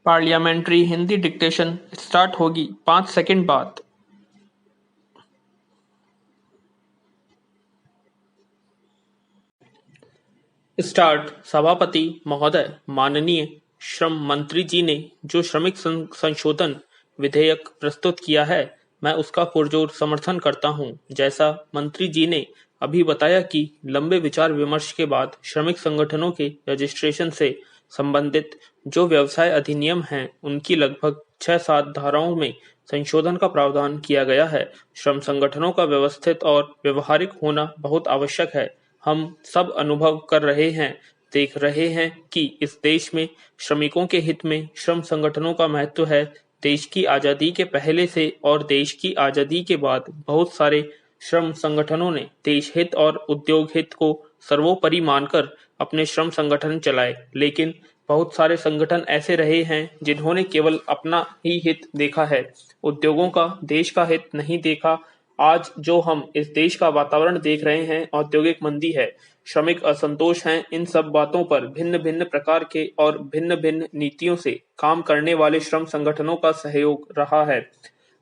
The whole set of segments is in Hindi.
पार्लियामेंट्री हिंदी डिक्टेशन स्टार्ट होगी 5 सेकंड बाद। स्टार्ट। सभापति महोदय, माननीय श्रम मंत्री जी ने जो श्रमिक संशोधन विधेयक प्रस्तुत किया है, मैं उसका पुरजोर समर्थन करता हूं। जैसा मंत्री जी ने अभी बताया कि लंबे विचार विमर्श के बाद श्रमिक संगठनों के रजिस्ट्रेशन से संबंधित जो व्यवसाय अधिनियम हैं, उनकी लगभग 6-7 धाराओं में संशोधन का प्रावधान किया गया है। श्रम संगठनों का व्यवस्थित और व्यवहारिक होना बहुत आवश्यक है। हम सब अनुभव कर रहे हैं, देख रहे हैं कि इस देश में श्रमिकों के हित में श्रम संगठनों का महत्व है। देश की आजादी के पहले से और देश की आजादी के बाद बहुत सारे श्रम संगठनों ने देश हित और उद्योग हित को सर्वोपरि मानकर अपने श्रम संगठन चलाए, लेकिन बहुत सारे संगठन ऐसे रहे हैं जिन्होंने केवल अपना ही हित देखा है, उद्योगों का, देश का हित नहीं देखा। आज जो हम इस देश का वातावरण देख रहे हैं, औद्योगिक मंदी है, श्रमिक असंतोष हैं, इन सब बातों पर भिन्न भिन्न प्रकार के और भिन्न भिन्न नीतियों से काम करने वाले श्रम संगठनों का सहयोग रहा है।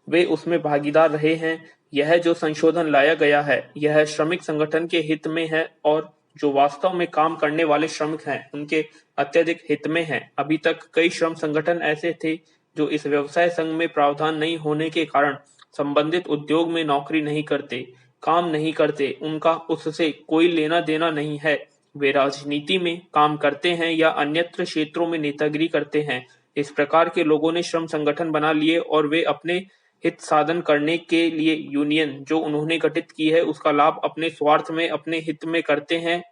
वे उसमें भागीदार रहे हैं। यह जो संशोधन लाया गया है, यह श्रमिक संगठन के हित में है और जो वास्तव में काम करने वाले श्रमिक हैं, उनके अत्यधिक हित में है। अभी तक कई श्रम संगठन ऐसे थे जो इस व्यवसाय संघ में प्रावधान नहीं होने के कारण संबंधित उद्योग में नौकरी नहीं करते, काम नहीं करते, उनका उससे कोई लेना देना नहीं है। वे राजनीति में काम करते हैं या अन्यत्र क्षेत्रों में नेतागिरी करते हैं। इस प्रकार के लोगों ने श्रम संगठन बना लिए और वे अपने हित साधन करने के लिए यूनियन जो उन्होंने गठित की है, उसका लाभ अपने स्वार्थ में, अपने हित में करते हैं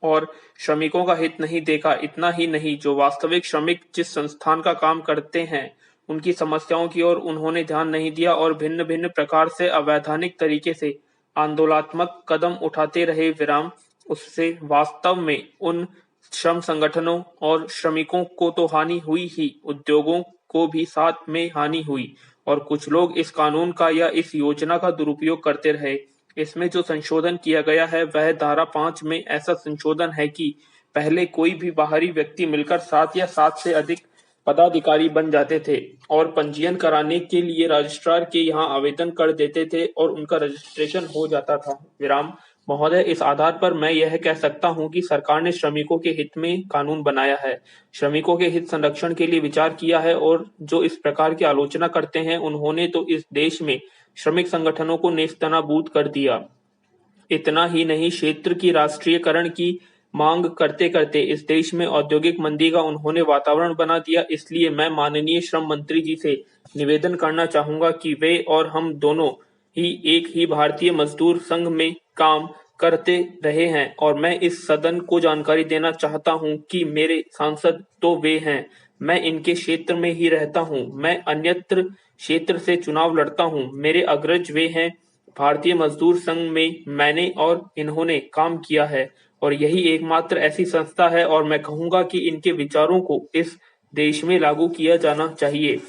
और श्रमिकों का हित नहीं देखा। इतना ही नहीं, जो वास्तविक श्रमिक जिस संस्थान का काम करते हैं, उनकी समस्याओं की ओर उन्होंने ध्यान नहीं दिया और भिन्न भिन्न प्रकार से अवैधानिक तरीके से आंदोलनात्मक कदम उठाते रहे। विराम। उससे वास्तव में उन श्रम संगठनों और श्रमिकों को तो हानि हुई ही, उद्योगों को भी साथ में हानि हुई और कुछ लोग इस कानून का या इस योजना का दुरुपयोग करते रहे। इसमें जो संशोधन किया गया है, वह धारा 5 में ऐसा संशोधन है कि पहले कोई भी बाहरी व्यक्ति मिलकर 7 या 7 से अधिक पदाधिकारी बन जाते थे और पंजीयन कराने के लिए रजिस्ट्रार के यहाँ आवेदन कर देते थे और उनका रजिस्ट्रेशन हो जाता था। विराम। महोदय, इस आधार पर मैं यह कह सकता हूँ कि सरकार ने श्रमिकों के हित में कानून बनाया है, श्रमिकों के हित संरक्षण के लिए विचार किया है और जो इस प्रकार की आलोचना करते हैं, उन्होंने तो इस देश में श्रमिक संगठनों को नेस्तनाबूद कर दिया। इतना ही नहीं, क्षेत्र की राष्ट्रीयकरण की मांग करते करते इस देश में औद्योगिक मंदी का उन्होंने वातावरण बना दिया। इसलिए मैं माननीय श्रम मंत्री जी से निवेदन करना चाहूंगा कि वे और हम दोनों ही एक ही भारतीय मजदूर संघ में काम करते रहे हैं और मैं इस सदन को जानकारी देना चाहता हूं कि मेरे सांसद तो वे हैं, मैं इनके क्षेत्र में ही रहता हूं, मैं अन्यत्र क्षेत्र से चुनाव लड़ता हूं, मेरे अग्रज वे हैं। भारतीय मजदूर संघ में मैंने और इन्होंने काम किया है और यही एकमात्र ऐसी संस्था है और मैं कहूंगा कि इनके विचारों को इस देश में लागू किया जाना चाहिए।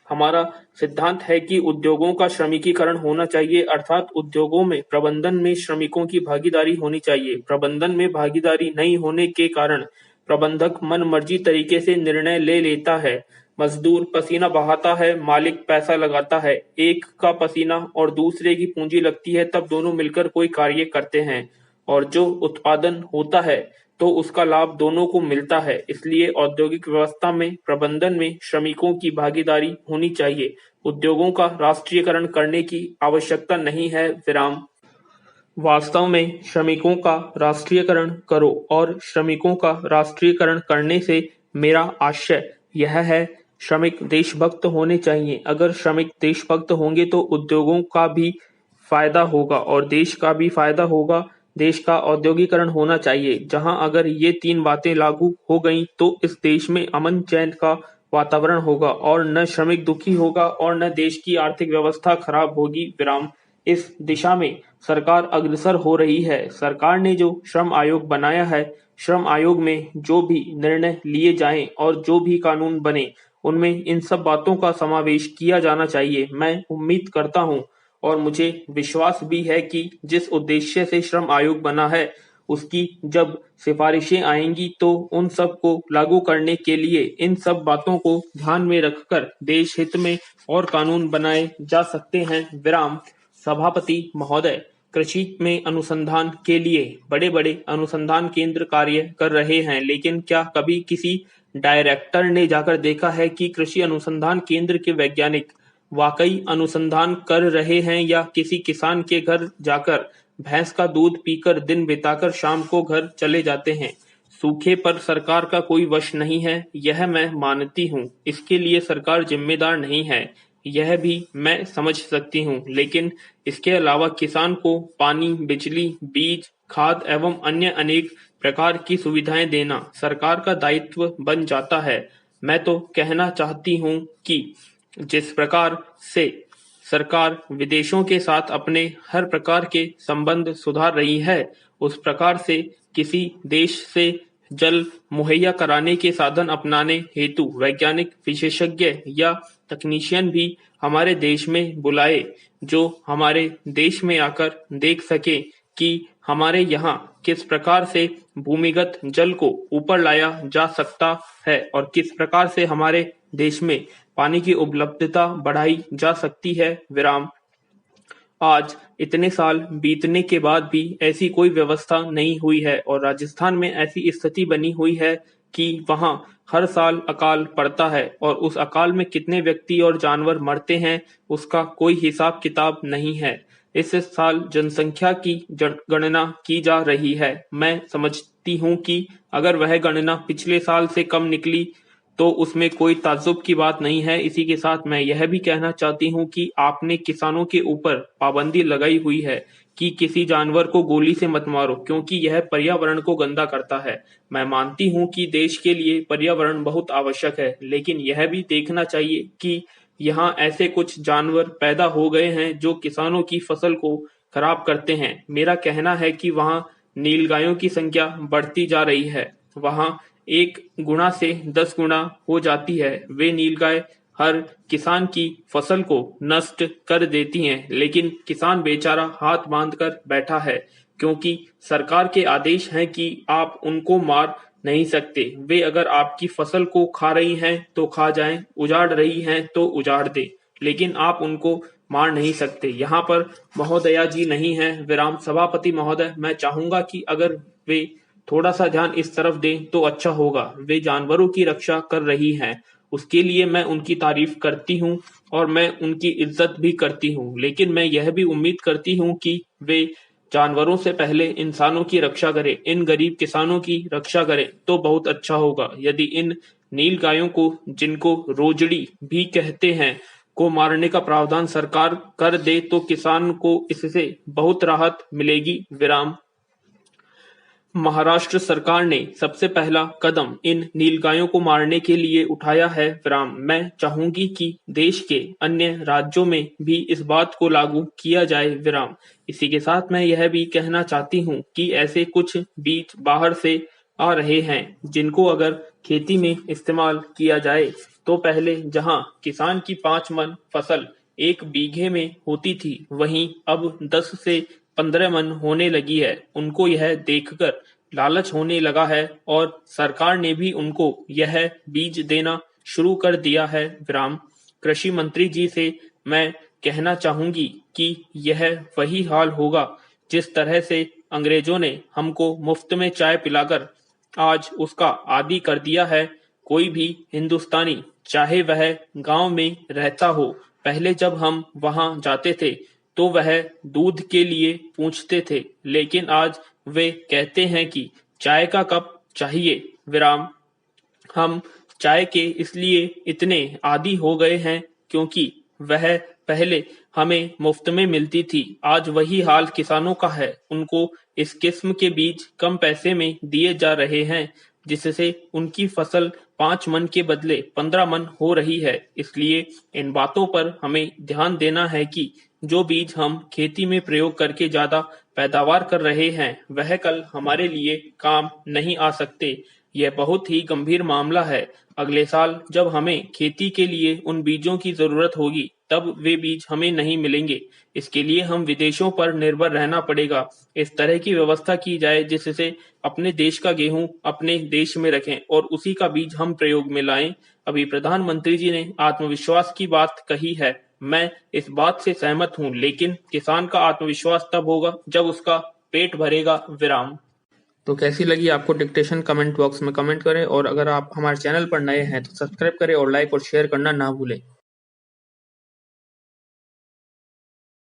हमारा सिद्धांत है कि उद्योगों का श्रमिकीकरण होना चाहिए, अर्थात उद्योगों में प्रबंधन में श्रमिकों की भागीदारी होनी चाहिए। प्रबंधन में भागीदारी नहीं होने के कारण प्रबंधक मनमर्जी तरीके से निर्णय ले लेता है। मजदूर पसीना बहाता है, मालिक पैसा लगाता है। एक का पसीना और दूसरे की पूंजी लगती है, तब दोनों मिलकर कोई कार्य करते हैं और जो उत्पादन होता है तो उसका लाभ दोनों को मिलता है। इसलिए औद्योगिक व्यवस्था में प्रबंधन में श्रमिकों की भागीदारी होनी चाहिए। उद्योगों का राष्ट्रीयकरण करने की आवश्यकता नहीं है। विराम। वास्तव में श्रमिकों का राष्ट्रीयकरण करो और श्रमिकों का राष्ट्रीयकरण करने से मेरा आशय यह है, श्रमिक देशभक्त होने चाहिए। अगर श्रमिक देशभक्त होंगे तो उद्योगों का भी फायदा होगा और देश का भी फायदा होगा। देश का औद्योगिकरण होना चाहिए। जहां अगर ये 3 बातें लागू हो गईं तो इस देश में अमन चैन का वातावरण होगा और न श्रमिक दुखी होगा और न देश की आर्थिक व्यवस्था खराब होगी। विराम। इस दिशा में सरकार अग्रसर हो रही है। सरकार ने जो श्रम आयोग बनाया है, श्रम आयोग में जो भी निर्णय लिए जाएं और जो भी कानून बने, उनमें इन सब बातों का समावेश किया जाना चाहिए। मैं उम्मीद करता हूं और मुझे विश्वास भी है कि जिस उद्देश्य से श्रम आयोग बना है, उसकी जब सिफारिशें आएंगी तो उन सब को लागू करने के लिए इन सब बातों को ध्यान में रखकर देश हित में और कानून बनाए जा सकते हैं। विराम। सभापति महोदय, कृषि में अनुसंधान के लिए बड़े बड़े अनुसंधान केंद्र कार्य कर रहे हैं, लेकिन क्या कभी किसी डायरेक्टर ने जाकर देखा है कि कृषि अनुसंधान केंद्र के वैज्ञानिक वाकई अनुसंधान कर रहे हैं या किसी किसान के घर जाकर भैंस का दूध पीकर दिन बिताकर शाम को घर चले जाते हैं? सूखे पर सरकार का कोई वश नहीं है, यह मैं मानती हूँ। इसके लिए सरकार जिम्मेदार नहीं है, यह भी मैं समझ सकती हूँ, लेकिन इसके अलावा किसान को पानी, बिजली, बीज, खाद एवं अन्य अनेक प्रकार की सुविधाएं देना सरकार का दायित्व बन जाता है। मैं तो कहना चाहती हूँ कि जिस प्रकार से सरकार विदेशों के साथ अपने हर प्रकार के संबंध सुधार रही है, उस प्रकार से किसी देश से जल मुहैया कराने के साधन अपनाने हेतु वैज्ञानिक विशेषज्ञ या तकनीशियन भी हमारे देश में बुलाए, जो हमारे देश में आकर देख सके कि हमारे यहाँ किस प्रकार से भूमिगत जल को ऊपर लाया जा सकता है और किस प्रकार से हमारे देश में पानी की उपलब्धता बढ़ाई जा सकती है। विराम। आज इतने साल बीतने के बाद भी ऐसी कोई व्यवस्था नहीं हुई है और राजस्थान में ऐसी स्थिति बनी हुई है कि वहां हर साल अकाल पड़ता है और उस अकाल में कितने व्यक्ति और जानवर मरते हैं उसका कोई हिसाब किताब नहीं है। इस साल जनसंख्या की गणना की जा रही है। मैं समझती हूँ कि अगर वह गणना पिछले साल से कम निकली तो उसमें कोई ताज्जुब की बात नहीं है। इसी के साथ मैं यह भी कहना चाहती हूँ कि आपने किसानों के ऊपर पाबंदी लगाई हुई है कि किसी जानवर को गोली से मत मारो, क्योंकि यह पर्यावरण को गंदा करता है। मैं मानती हूँ कि देश के लिए पर्यावरण बहुत आवश्यक है, लेकिन यह भी देखना चाहिए कि यहाँ ऐसे कुछ जानवर पैदा हो गए हैं जो किसानों की फसल को खराब करते हैं। मेरा कहना है कि वहाँ नीलगायों की संख्या बढ़ती जा रही है, वहाँ 1 गुणा से 10 गुणा हो जाती है। वे नीलगाय हर किसान की फसल को नष्ट कर देती हैं, लेकिन किसान बेचारा हाथ बांधकर बैठा है, क्योंकि सरकार के आदेश हैं कि आप उनको मार नहीं सकते। वे अगर आपकी फसल को खा रही हैं तो खा जाएं, उजाड़ रही हैं तो उजाड़ दे, लेकिन आप उनको मार नहीं सकते। यहाँ पर महोदया जी नहीं है। विराम। सभापति महोदय, मैं चाहूंगा कि अगर वे थोड़ा सा ध्यान इस तरफ दें तो अच्छा होगा। वे जानवरों की रक्षा कर रही हैं, उसके लिए मैं उनकी तारीफ करती हूँ और मैं उनकी इज्जत भी करती हूँ, लेकिन मैं यह भी उम्मीद करती हूँ कि वे जानवरों से पहले इंसानों की रक्षा करें, इन गरीब किसानों की रक्षा करें तो बहुत अच्छा होगा। यदि इन नीलगायों को, जिनको रोजड़ी भी कहते हैं, को मारने का प्रावधान सरकार कर दे तो किसान को इससे बहुत राहत मिलेगी। विराम। महाराष्ट्र सरकार ने सबसे पहला कदम इन नीलगायों को मारने के लिए उठाया है। विराम। मैं चाहूंगी कि देश के अन्य राज्यों में भी इस बात को लागू किया जाए। विराम। इसी के साथ मैं यह भी कहना चाहती हूँ कि ऐसे कुछ बीज बाहर से आ रहे हैं जिनको अगर खेती में इस्तेमाल किया जाए तो पहले जहाँ किसान की 5 मन फसल 1 बीघे में होती थी, वहीं अब 10 से 15 मन होने लगी है। उनको यह देखकर लालच होने लगा है और सरकार ने भी उनको यह बीज देना शुरू कर दिया है। विराम। कृषि मंत्री जी से मैं कहना चाहूंगी कि यह वही हाल होगा जिस तरह से अंग्रेजों ने हमको मुफ्त में चाय पिलाकर आज उसका आदी कर दिया है। कोई भी हिंदुस्तानी, चाहे वह गांव में रहता हो, पहले जब हम वहां जाते थे तो वह दूध के लिए पूछते थे, लेकिन आज वे कहते हैं कि चाय का कप चाहिए। विराम। हम चाय के इसलिए इतने आदी हो गए हैं क्योंकि वह पहले हमें मुफ्त में मिलती थी। आज वही हाल किसानों का है, उनको इस किस्म के बीज कम पैसे में दिए जा रहे हैं, जिससे उनकी फसल 5 मन के बदले 15 मन हो रही है। इसलिए इन बातों पर हमें ध्यान देना है कि जो बीज हम खेती में प्रयोग करके ज्यादा पैदावार कर रहे हैं, वह कल हमारे लिए काम नहीं आ सकते। यह बहुत ही गंभीर मामला है। अगले साल जब हमें खेती के लिए उन बीजों की जरूरत होगी, तब वे बीज हमें नहीं मिलेंगे। इसके लिए हम विदेशों पर निर्भर रहना पड़ेगा। इस तरह की व्यवस्था की जाए जिससे अपने देश का गेहूं अपने देश में रखें और उसी का बीज हम प्रयोग में लाएं। अभी प्रधानमंत्री जी ने आत्मविश्वास की बात कही है। मैं इस बात से सहमत हूं, लेकिन किसान का आत्मविश्वास तब होगा जब उसका पेट भरेगा। विराम। तो कैसी लगी आपको डिक्टेशन कमेंट बॉक्स में कमेंट करें, और अगर आप हमारे चैनल पर नए हैं तो सब्सक्राइब करें और लाइक और शेयर करना ना भूलें।